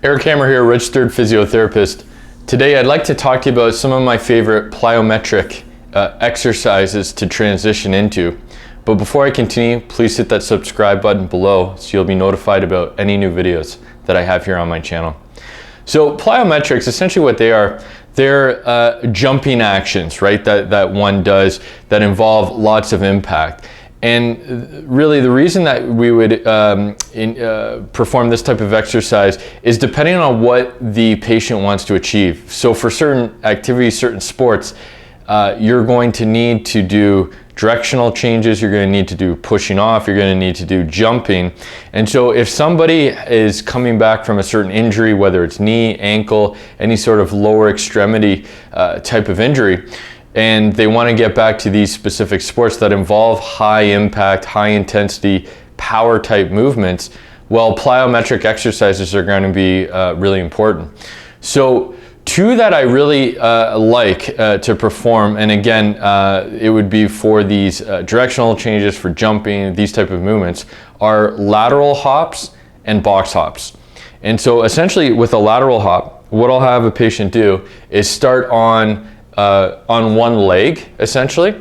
Eric Hammer here, registered physiotherapist. Today I'd like to talk to you about some of my favorite plyometric exercises to transition into. But before I continue, please hit that subscribe button below so you'll be notified about any new videos that I have here on my channel. So plyometrics, essentially what they are, they're jumping actions, right, that one does that involve lots of impact. And really the reason that we would perform this type of exercise is depending on what the patient wants to achieve. So for certain activities, certain sports, you're going to need to do directional changes, you're going to need to do pushing off, you're going to need to do jumping. And so if somebody is coming back from a certain injury, whether it's knee, ankle, any sort of lower extremity type of injury, and they want to get back to these specific sports that involve high impact, high intensity, power type movements, well, plyometric exercises are going to be really important. So two that I really like to perform, and again, it would be for these directional changes, for jumping, these type of movements, are lateral hops and box hops. And so essentially with a lateral hop, what I'll have a patient do is start on one leg, essentially,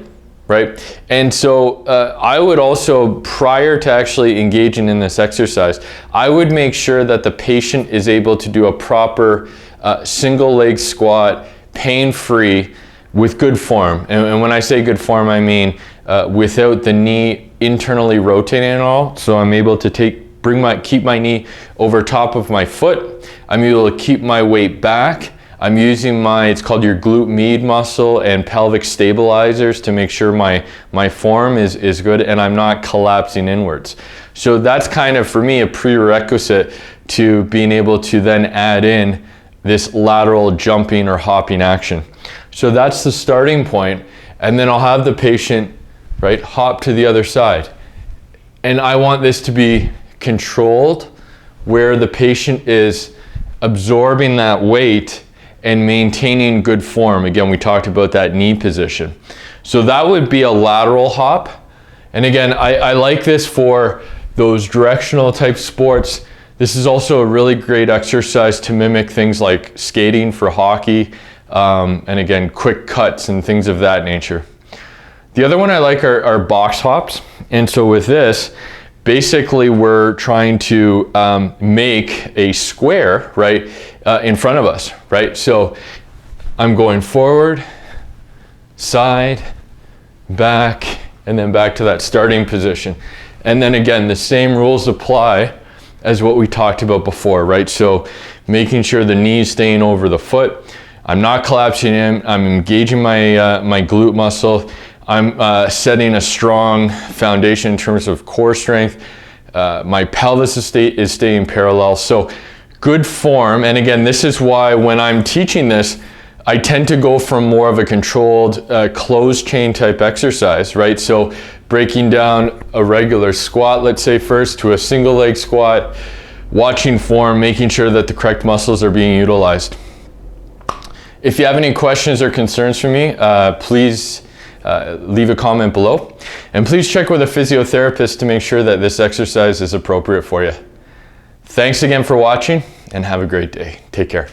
right? And so I would also, prior to actually engaging in this exercise, I would make sure that the patient is able to do a proper single leg squat, pain-free, with good form. And when I say good form, I mean without the knee internally rotating at all. So I'm able to keep my knee over top of my foot. I'm able to keep my weight back. I'm using it's called your glute med muscle and pelvic stabilizers to make sure my form is good and I'm not collapsing inwards. So that's kind of, for me, a prerequisite to being able to then add in this lateral jumping or hopping action. So that's the starting point, and then I'll have the patient, right, hop to the other side. And I want this to be controlled, where the patient is absorbing that weight and maintaining good form. Again, we talked about that knee position. So that would be a lateral hop. And again, I like this for those directional type sports. This is also a really great exercise to mimic things like skating for hockey, and again, quick cuts and things of that nature. The other one I like are box hops. And so with this, basically we're trying to make a square, right, in front of us, right? So I'm going forward, side, back, and then back to that starting position. And then again, the same rules apply as what we talked about before, right? So making sure the knee is staying over the foot. I'm not collapsing in, I'm engaging my glute muscle. I'm setting a strong foundation in terms of core strength. My pelvis is staying parallel. So good form. And again, this is why when I'm teaching this, I tend to go from more of a controlled closed chain type exercise, right? So breaking down a regular squat, let's say first, to a single leg squat, watching form, making sure that the correct muscles are being utilized. If you have any questions or concerns for me, please leave a comment below. And please check with a physiotherapist to make sure that this exercise is appropriate for you. Thanks again for watching, and have a great day. Take care.